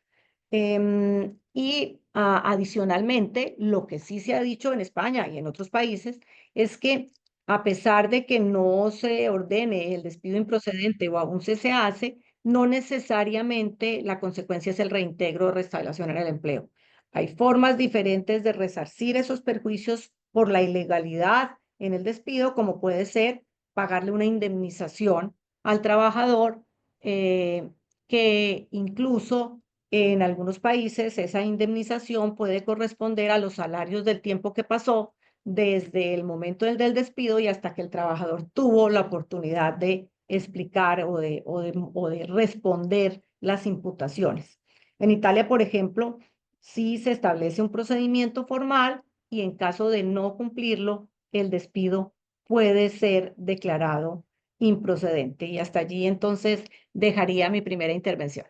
Adicionalmente, lo que sí se ha dicho en España y en otros países es que, a pesar de que no se ordene el despido improcedente o aún se hace, no necesariamente la consecuencia es el reintegro o restauración en el empleo. Hay formas diferentes de resarcir esos perjuicios por la ilegalidad en el despido, como puede ser pagarle una indemnización al trabajador, que incluso en algunos países esa indemnización puede corresponder a los salarios del tiempo que pasó desde el momento del despido y hasta que el trabajador tuvo la oportunidad de explicar o de responder las imputaciones. En Italia, por ejemplo, sí se establece un procedimiento formal, y en caso de no cumplirlo, el despido puede ser declarado improcedente. Y hasta allí entonces dejaría mi primera intervención.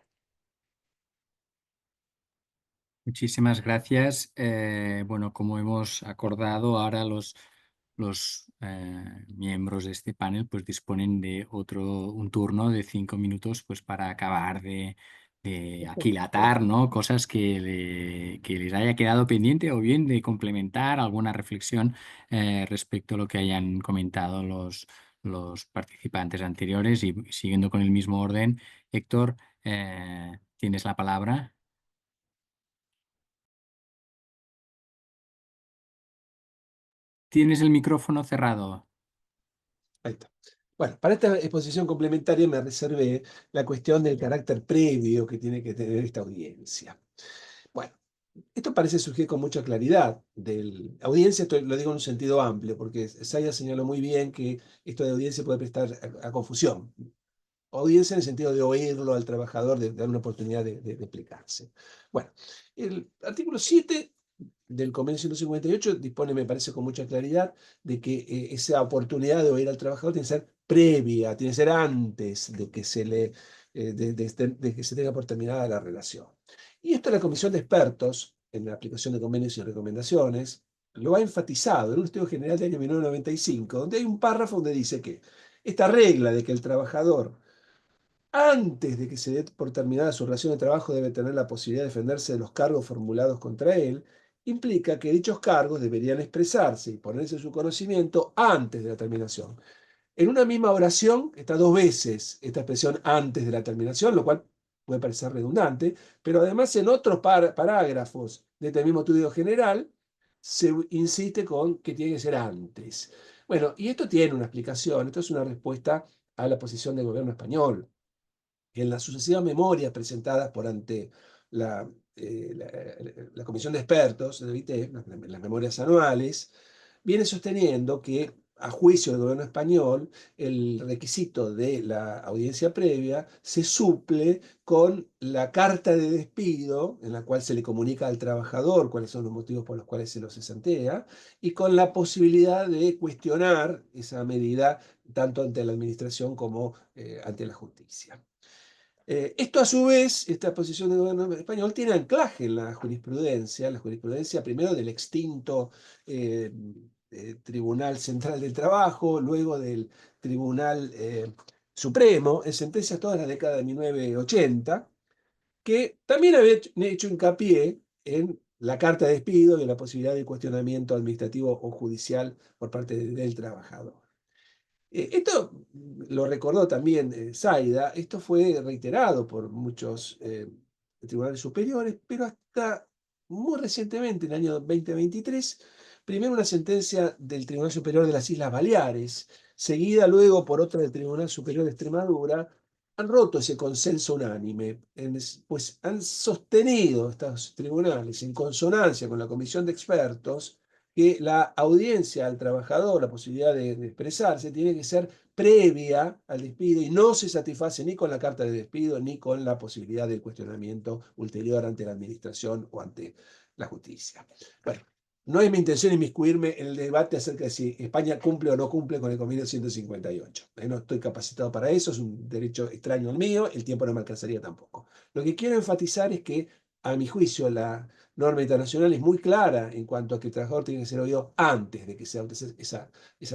Muchísimas gracias. Bueno, como hemos acordado, ahora los miembros de este panel pues disponen de un turno de 5 minutos pues para acabar de aquilatar, ¿no? Cosas que les haya quedado pendiente, o bien de complementar alguna reflexión respecto a lo que hayan comentado los participantes anteriores. Y siguiendo con el mismo orden, Héctor, tienes la palabra. Tienes el micrófono cerrado. Ahí está. Bueno, para esta exposición complementaria me reservé la cuestión del carácter previo que tiene que tener esta audiencia. Bueno, esto parece surgir con mucha claridad. Audiencia, lo digo en un sentido amplio, porque Saya señaló muy bien que esto de audiencia puede prestar a confusión. Audiencia en el sentido de oírlo al trabajador, de darle una oportunidad de explicarse. Bueno, el artículo 7 del convenio 158 dispone, me parece con mucha claridad, de que esa oportunidad de oír al trabajador tiene que ser previa, tiene que ser antes de que de que se tenga por terminada la relación. Y esto la Comisión de Expertos, en la aplicación de convenios y recomendaciones, lo ha enfatizado en un estudio general del año 1995, donde hay un párrafo donde dice que esta regla de que el trabajador antes de que se dé por terminada su relación de trabajo, debe tener la posibilidad de defenderse de los cargos formulados contra él, implica que dichos cargos deberían expresarse y ponerse en su conocimiento antes de la terminación. En una misma oración está dos veces esta expresión antes de la terminación, lo cual puede parecer redundante, pero además en otros parágrafos de este mismo estudio general se insiste con que tiene que ser antes. Bueno, y esto tiene una explicación, esto es una respuesta a la posición del gobierno español. En las sucesivas memorias presentadas por ante la, la Comisión de Expertos del OIT, las memorias anuales, viene sosteniendo que, a juicio del gobierno español, el requisito de la audiencia previa se suple con la carta de despido, en la cual se le comunica al trabajador cuáles son los motivos por los cuales se lo cesantea, y con la posibilidad de cuestionar esa medida tanto ante la administración como ante la justicia. Esto a su vez, esta posición del gobierno español tiene anclaje en la jurisprudencia primero del extinto Tribunal Central del Trabajo, luego del Tribunal Supremo, en sentencias todas las décadas de 1980, que también había hecho hincapié en la carta de despido y en la posibilidad de cuestionamiento administrativo o judicial por parte del trabajador. Esto lo recordó también Zaida, esto fue reiterado por muchos tribunales superiores, pero hasta muy recientemente, en el año 2023, primero una sentencia del Tribunal Superior de las Islas Baleares, seguida luego por otra del Tribunal Superior de Extremadura, han roto ese consenso unánime, pues han sostenido estos tribunales, en consonancia con la Comisión de Expertos, que la audiencia al trabajador, la posibilidad de expresarse, tiene que ser previa al despido y no se satisface ni con la carta de despido ni con la posibilidad del cuestionamiento ulterior ante la administración o ante la justicia. Bueno, no es mi intención inmiscuirme en el debate acerca de si España cumple o no cumple con el convenio 158. No estoy capacitado para eso, es un derecho extraño al mío, el tiempo no me alcanzaría tampoco. Lo que quiero enfatizar es que, a mi juicio, la norma internacional es muy clara en cuanto a que el trabajador tiene que ser oído antes de que se adopte esa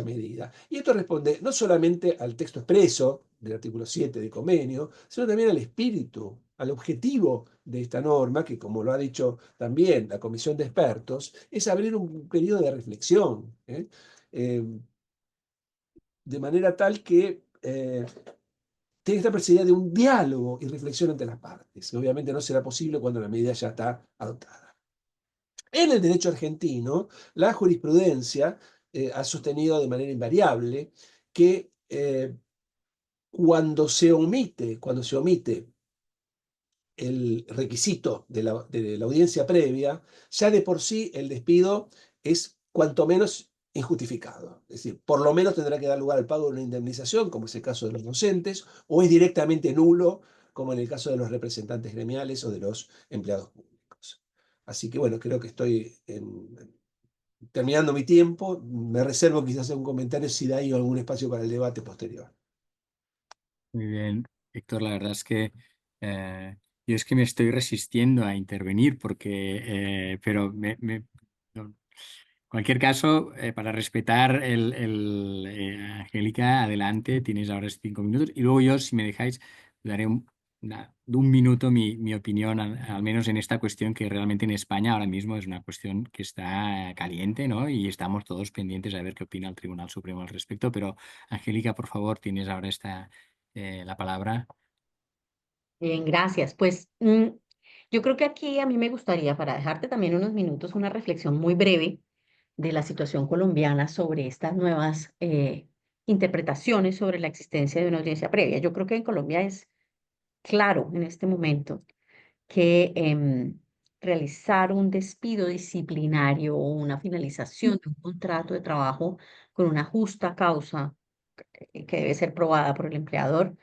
medida. Y esto responde no solamente al texto expreso del artículo 7 del convenio, sino también al espíritu, al objetivo de esta norma, que, como lo ha dicho también la Comisión de Expertos, es abrir un periodo de reflexión, de manera tal que tiene que estar precedida de un diálogo y reflexión entre las partes, que obviamente no será posible cuando la medida ya está adoptada. En el derecho argentino, la jurisprudencia ha sostenido de manera invariable que cuando se omite el requisito de la audiencia previa, ya de por sí el despido es cuanto menos injustificado. Es decir, por lo menos tendrá que dar lugar al pago de una indemnización, como es el caso de los docentes, o es directamente nulo, como en el caso de los representantes gremiales o de los empleados públicos. Así que bueno, creo que estoy terminando mi tiempo. Me reservo quizás hacer un comentario si hay algún espacio para el debate posterior. Muy bien, Héctor, la verdad es que yo es que me estoy resistiendo a intervenir pero en cualquier caso, para respetar Angélica, adelante, tienes ahora 5 minutos y luego yo, si me dejáis, daré de un minuto mi opinión, al menos en esta cuestión que realmente en España ahora mismo es una cuestión que está caliente, ¿no? Y estamos todos pendientes a ver qué opina el Tribunal Supremo al respecto. Pero, Angélica, por favor, tienes ahora la palabra. Bien, gracias. Pues yo creo que aquí a mí me gustaría, para dejarte también unos minutos, una reflexión muy breve de la situación colombiana sobre estas nuevas interpretaciones sobre la existencia de una audiencia previa. Yo creo que en Colombia es claro en este momento que realizar un despido disciplinario o una finalización de un contrato de trabajo con una justa causa que debe ser probada por el empleador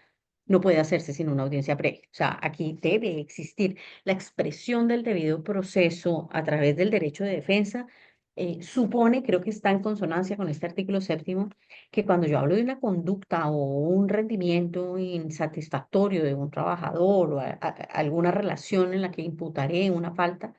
no puede hacerse sin una audiencia previa. O sea, aquí debe existir la expresión del debido proceso a través del derecho de defensa. Supone, creo que está en consonancia con este artículo 7º, que cuando yo hablo de una conducta o un rendimiento insatisfactorio de un trabajador o alguna relación en la que imputaré una falta,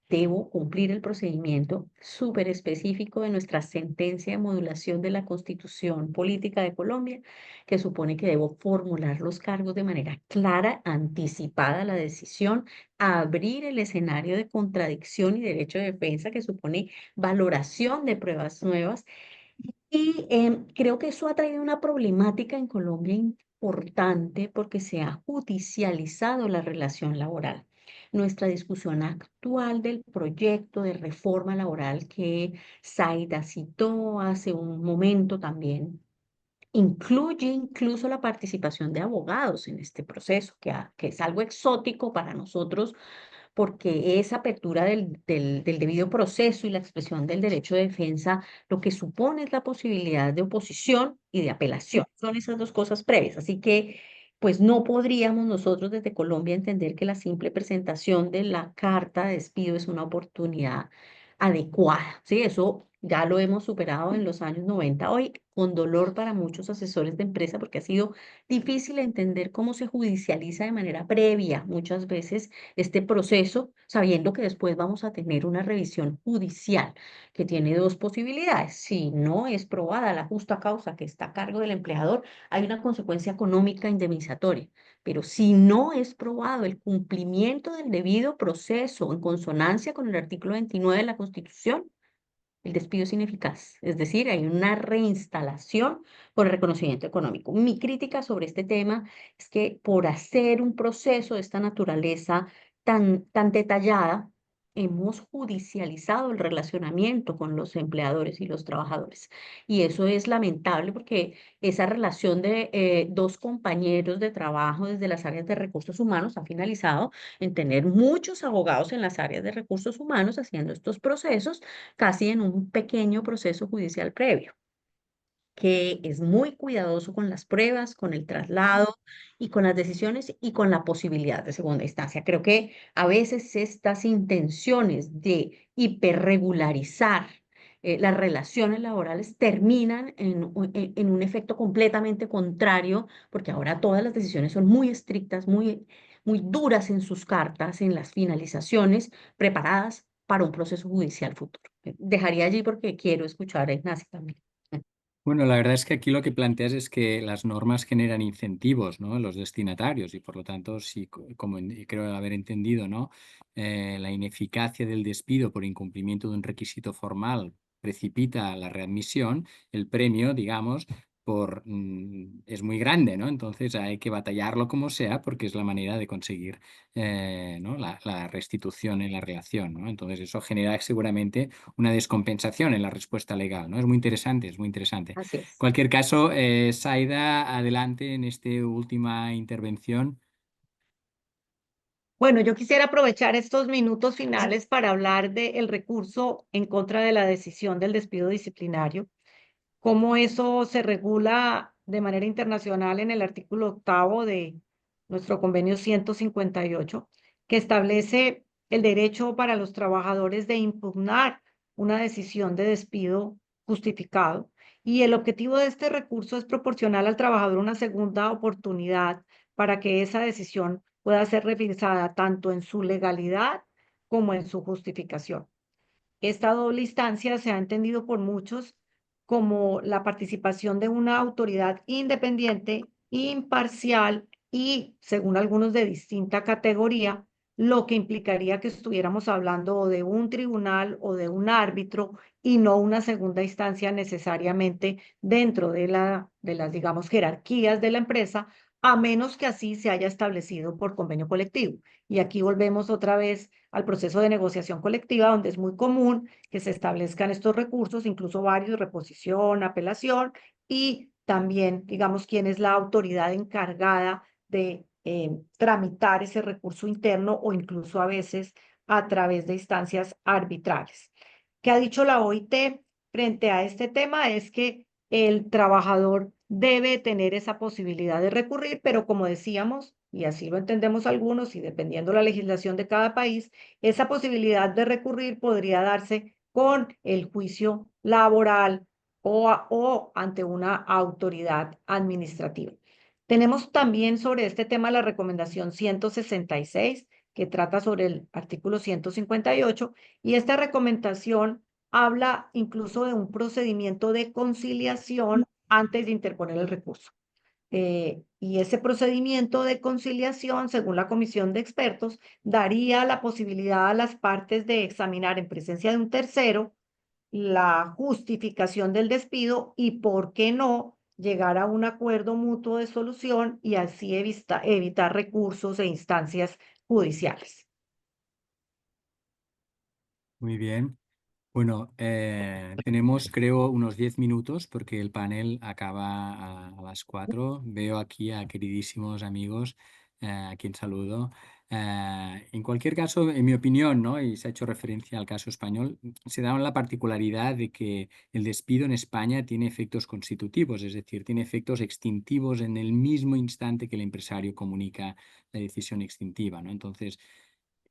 debo cumplir el procedimiento súper específico de nuestra sentencia de modulación de la Constitución Política de Colombia, que supone que debo formular los cargos de manera clara, anticipada a la decisión, abrir el escenario de contradicción y derecho de defensa, que supone valoración de pruebas nuevas. Y creo que eso ha traído una problemática en Colombia importante porque se ha judicializado la relación laboral. Nuestra discusión actual del proyecto de reforma laboral que Zaida citó hace un momento también incluye incluso la participación de abogados en este proceso, que es algo exótico para nosotros porque esa apertura del debido proceso y la expresión del derecho de defensa lo que supone es la posibilidad de oposición y de apelación. Son esas dos cosas previas. Así que, pues no podríamos nosotros desde Colombia entender que la simple presentación de la carta de despido es una oportunidad adecuada. Sí, eso ya lo hemos superado en los años 90. Hoy, con dolor para muchos asesores de empresa, porque ha sido difícil entender cómo se judicializa de manera previa muchas veces este proceso, sabiendo que después vamos a tener una revisión judicial que tiene dos posibilidades. Si no es probada la justa causa que está a cargo del empleador, hay una consecuencia económica indemnizatoria. Pero si no es probado el cumplimiento del debido proceso en consonancia con el artículo 29 de la Constitución, el despido es ineficaz, es decir, hay una reinstalación por el reconocimiento económico. Mi crítica sobre este tema es que por hacer un proceso de esta naturaleza tan detallada, hemos judicializado el relacionamiento con los empleadores y los trabajadores. Y eso es lamentable porque esa relación de dos compañeros de trabajo desde las áreas de recursos humanos ha finalizado en tener muchos abogados en las áreas de recursos humanos haciendo estos procesos casi en un pequeño proceso judicial previo, que es muy cuidadoso con las pruebas, con el traslado y con las decisiones y con la posibilidad de segunda instancia. Creo que a veces estas intenciones de hiperregularizar las relaciones laborales terminan en un efecto completamente contrario, porque ahora todas las decisiones son muy estrictas, muy duras en sus cartas, en las finalizaciones, preparadas para un proceso judicial futuro. Dejaría allí porque quiero escuchar a Ignacio también. Bueno, la verdad es que aquí lo que planteas es que las normas generan incentivos, ¿no?, en los destinatarios y por lo tanto, si, como creo haber entendido, ¿no?, la ineficacia del despido por incumplimiento de un requisito formal precipita la readmisión, el premio, digamos, es muy grande, ¿no? Entonces hay que batallarlo como sea porque es la manera de conseguir ¿no?, la restitución en la relación, ¿no? Entonces eso genera seguramente una descompensación en la respuesta legal, ¿no? Es muy interesante, es muy interesante. Así es. Cualquier caso, Zaida, adelante en esta última intervención. Bueno, yo quisiera aprovechar estos minutos finales para hablar del recurso en contra de la decisión del despido disciplinario, cómo eso se regula de manera internacional en el artículo 8 de nuestro convenio 158, que establece el derecho para los trabajadores de impugnar una decisión de despido justificado. Y el objetivo de este recurso es proporcionar al trabajador una segunda oportunidad para que esa decisión pueda ser revisada tanto en su legalidad como en su justificación. Esta doble instancia se ha entendido por muchos como la participación de una autoridad independiente, imparcial y, según algunos, de distinta categoría, lo que implicaría que estuviéramos hablando de un tribunal o de un árbitro y no una segunda instancia necesariamente dentro de las, digamos, jerarquías de la empresa, a menos que así se haya establecido por convenio colectivo. Y aquí volvemos otra vez al proceso de negociación colectiva, donde es muy común que se establezcan estos recursos, incluso varios, reposición, apelación, y también, digamos, quién es la autoridad encargada de tramitar ese recurso interno o incluso a veces a través de instancias arbitrales. ¿Qué ha dicho la OIT frente a este tema? Es que el trabajador debe tener esa posibilidad de recurrir, pero como decíamos, y así lo entendemos algunos, y dependiendo la legislación de cada país, esa posibilidad de recurrir podría darse con el juicio laboral o ante una autoridad administrativa. Tenemos también sobre este tema la recomendación 166, que trata sobre el artículo 158, y esta recomendación habla incluso de un procedimiento de conciliación antes de interponer el recurso. Y ese procedimiento de conciliación, según la comisión de expertos, daría la posibilidad a las partes de examinar en presencia de un tercero la justificación del despido y, ¿por qué no?, llegar a un acuerdo mutuo de solución y así evitar recursos e instancias judiciales. Muy bien. Bueno, tenemos creo unos 10 minutos porque el panel acaba a las 4. Veo aquí a queridísimos amigos, a quien saludo. En cualquier caso, en mi opinión, ¿no? Y se ha hecho referencia al caso español, se da la particularidad de que el despido en España tiene efectos constitutivos, es decir, tiene efectos extintivos en el mismo instante que el empresario comunica la decisión extintiva, ¿no? Entonces,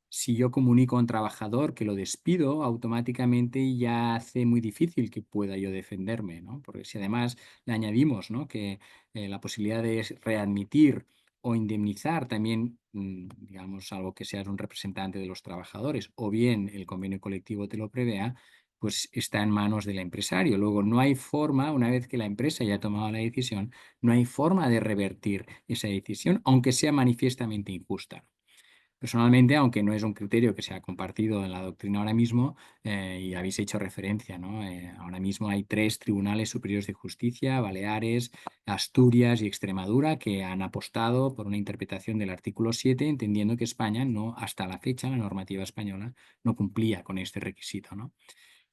si yo comunico a un trabajador que lo despido, automáticamente ya hace muy difícil que pueda yo defenderme, ¿no? Porque si además le añadimos, ¿no?, que la posibilidad de readmitir o indemnizar también, digamos, algo que seas un representante de los trabajadores o bien el convenio colectivo te lo prevea, pues está en manos del empresario. Luego, no hay forma, una vez que la empresa ya ha tomado la decisión, no hay forma de revertir esa decisión, aunque sea manifiestamente injusta. Personalmente, aunque no es un criterio que se ha compartido en la doctrina ahora mismo, y habéis hecho referencia, ¿no? Ahora mismo hay 3 tribunales superiores de justicia, Baleares, Asturias y Extremadura, que han apostado por una interpretación del artículo 7, entendiendo que España no, hasta la fecha, la normativa española no cumplía con este requisito, ¿no?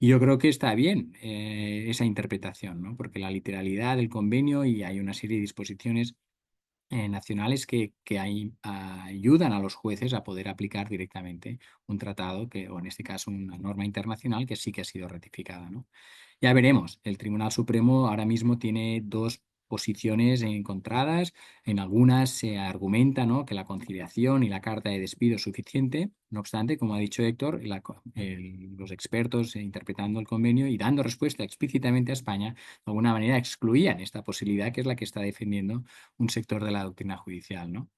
Y yo creo que está bien esa interpretación, ¿no? Porque la literalidad del convenio y hay una serie de disposiciones nacionales que ayudan a los jueces a poder aplicar directamente un tratado que, o en este caso una norma internacional que sí que ha sido ratificada, ¿no? Ya veremos. El Tribunal Supremo ahora mismo tiene 2 posiciones encontradas. En algunas se argumenta, ¿no?, que la conciliación y la carta de despido es suficiente. No obstante, como ha dicho Héctor, los expertos interpretando el convenio y dando respuesta explícitamente a España, de alguna manera excluían esta posibilidad, que es la que está defendiendo un sector de la doctrina judicial, ¿no?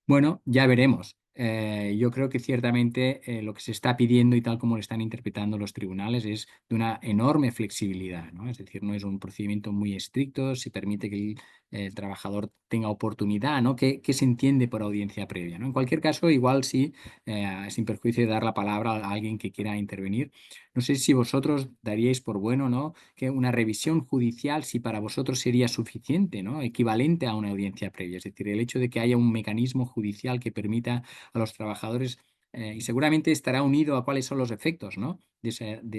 Bueno, ya veremos. Yo creo que ciertamente lo que se está pidiendo y tal como lo están interpretando los tribunales es de una enorme flexibilidad, ¿no? Es decir, no es un procedimiento muy estricto, se permite que el trabajador tenga oportunidad, ¿no? ¿Qué se entiende por audiencia previa, ¿no? En cualquier caso, igual sí, sin perjuicio de dar la palabra a alguien que quiera intervenir. No sé si vosotros daríais por bueno, ¿no?, que una revisión judicial, si para vosotros sería suficiente, ¿no?, equivalente a una audiencia previa. Es decir, el hecho de que haya un mecanismo judicial que permita a los trabajadores, y seguramente estará unido a cuáles son los efectos, ¿no?, de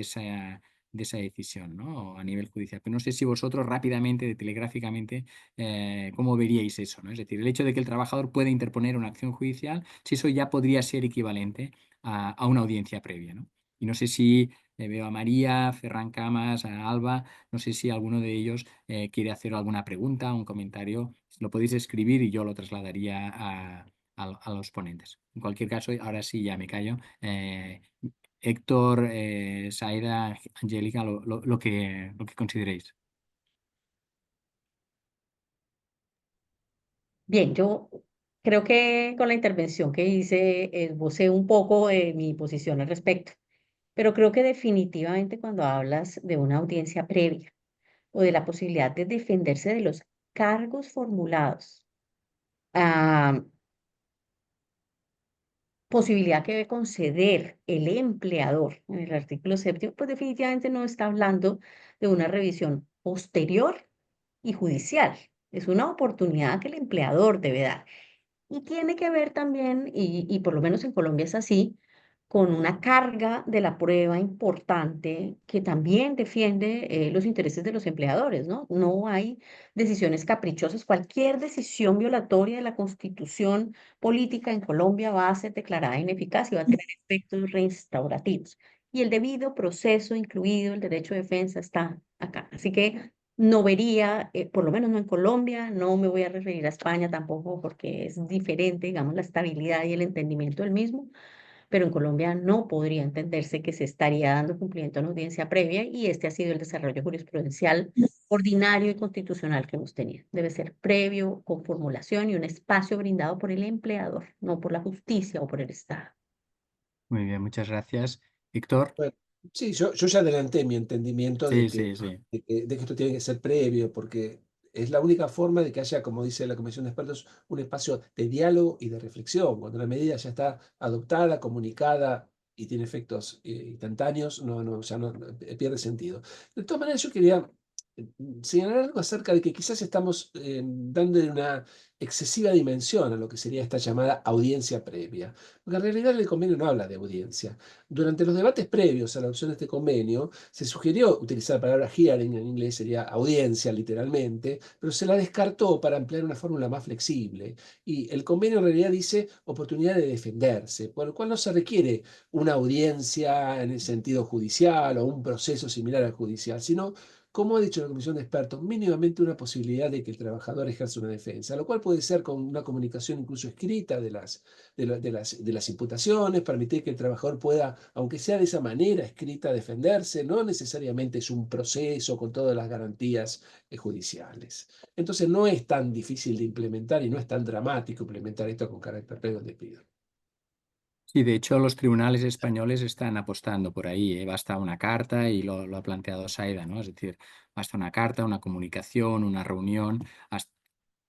esa decisión, ¿no?, a nivel judicial. Pero no sé si vosotros rápidamente, telegráficamente, cómo veríais eso, ¿no? Es decir, el hecho de que el trabajador pueda interponer una acción judicial, si eso ya podría ser equivalente a una audiencia previa, ¿no? Y no sé si veo a María, Ferran Camas, a Alba, no sé si alguno de ellos quiere hacer alguna pregunta, un comentario. Lo podéis escribir y yo lo trasladaría a los ponentes. En cualquier caso, ahora sí ya me callo. Héctor, Saida, Angélica, lo que consideréis. Bien, yo creo que con la intervención que hice esbocé un poco de mi posición al respecto, pero creo que definitivamente cuando hablas de una audiencia previa o de la posibilidad de defenderse de los cargos formulados, ah, posibilidad que debe conceder el empleador en el artículo 7, pues definitivamente no está hablando de una revisión posterior y judicial. Es una oportunidad que el empleador debe dar. Y tiene que ver también, y por lo menos en Colombia es así, con una carga de la prueba importante que también defiende los intereses de los empleadores, ¿no? No hay decisiones caprichosas. Cualquier decisión violatoria de la Constitución política en Colombia va a ser declarada ineficaz y va a tener efectos restaurativos. Y el debido proceso, incluido el derecho de defensa, está acá. Así que no vería, por lo menos no en Colombia, no me voy a referir a España tampoco porque es diferente, digamos, la estabilidad y el entendimiento del mismo, pero en Colombia no podría entenderse que se estaría dando cumplimiento a una audiencia previa y este ha sido el desarrollo jurisprudencial ordinario y constitucional que hemos tenido. Debe ser previo, con formulación y un espacio brindado por el empleador, no por la justicia o por el Estado. Muy bien, muchas gracias. Víctor. Bueno, sí, yo ya adelanté mi entendimiento Sí, sí, sí. de que esto tiene que ser previo, porque es la única forma de que haya, como dice la Comisión de Expertos, un espacio de diálogo y de reflexión. Cuando la medida ya está adoptada, comunicada y tiene efectos instantáneos, ya no pierde sentido. De todas maneras, yo quería señalar algo acerca de que quizás estamos dándole una excesiva dimensión a lo que sería esta llamada audiencia previa, porque en realidad el convenio no habla de audiencia. Durante los debates previos a la adopción de este convenio, se sugirió utilizar la palabra hearing, en inglés sería audiencia literalmente, pero se la descartó para emplear una fórmula más flexible. Y el convenio en realidad dice oportunidad de defenderse, por lo cual no se requiere una audiencia en el sentido judicial o un proceso similar al judicial, sino, como ha dicho la Comisión de Expertos, mínimamente una posibilidad de que el trabajador ejerza una defensa, lo cual puede ser con una comunicación incluso escrita de las imputaciones, permitir que el trabajador pueda, aunque sea de esa manera escrita, defenderse. No necesariamente es un proceso con todas las garantías judiciales. Entonces no es tan difícil de implementar y no es tan dramático implementar esto con carácter previo al despido. Sí, de hecho los tribunales españoles están apostando por ahí, ¿eh? Basta una carta y lo ha planteado Saida, ¿no? Es decir, basta una carta, una comunicación, una reunión,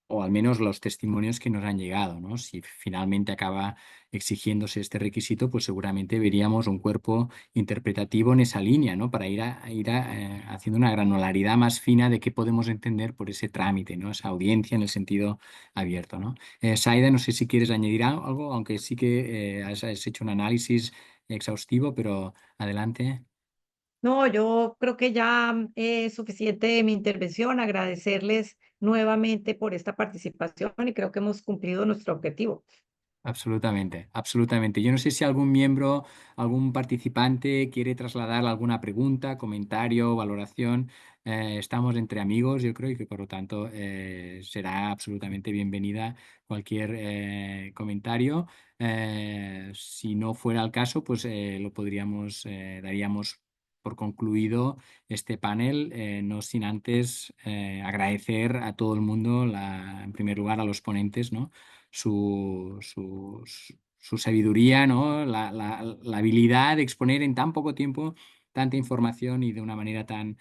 o al menos los testimonios que nos han llegado, ¿no? Si finalmente acaba exigiéndose este requisito, pues seguramente veríamos un cuerpo interpretativo en esa línea, ¿no? Para haciendo una granularidad más fina de qué podemos entender por ese trámite, ¿no? Esa audiencia en el sentido abierto, ¿no? Saida, no sé si quieres añadir algo, aunque sí que has hecho un análisis exhaustivo, pero adelante. No, yo creo que ya es suficiente mi intervención. Agradecerles nuevamente por esta participación y creo que hemos cumplido nuestro objetivo. Absolutamente, absolutamente. Yo no sé si algún miembro, algún participante quiere trasladar alguna pregunta, comentario, valoración. Estamos entre amigos, yo creo, y que por lo tanto será absolutamente bienvenida cualquier comentario. Si no fuera el caso, pues daríamos por concluido este panel, no sin antes agradecer a todo el mundo, en primer lugar a los ponentes, ¿no? Su sabiduría, ¿no? La habilidad de exponer en tan poco tiempo tanta información y de una manera tan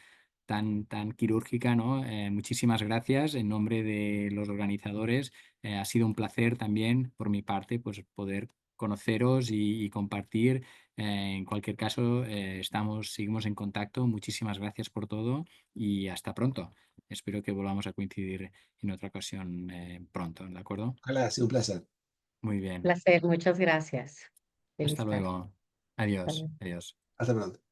quirúrgica, ¿no? Muchísimas gracias en nombre de los organizadores. Ha sido un placer también por mi parte, pues, poder conoceros y compartir. En cualquier caso, seguimos en contacto. Muchísimas gracias por todo y hasta pronto. Espero que volvamos a coincidir en otra ocasión pronto, ¿de acuerdo? Ojalá, ha sido un placer. Muy bien. Placer, muchas gracias. Hasta Feliz tarde. luego. Hasta Adiós. luego. Adiós. Hasta pronto.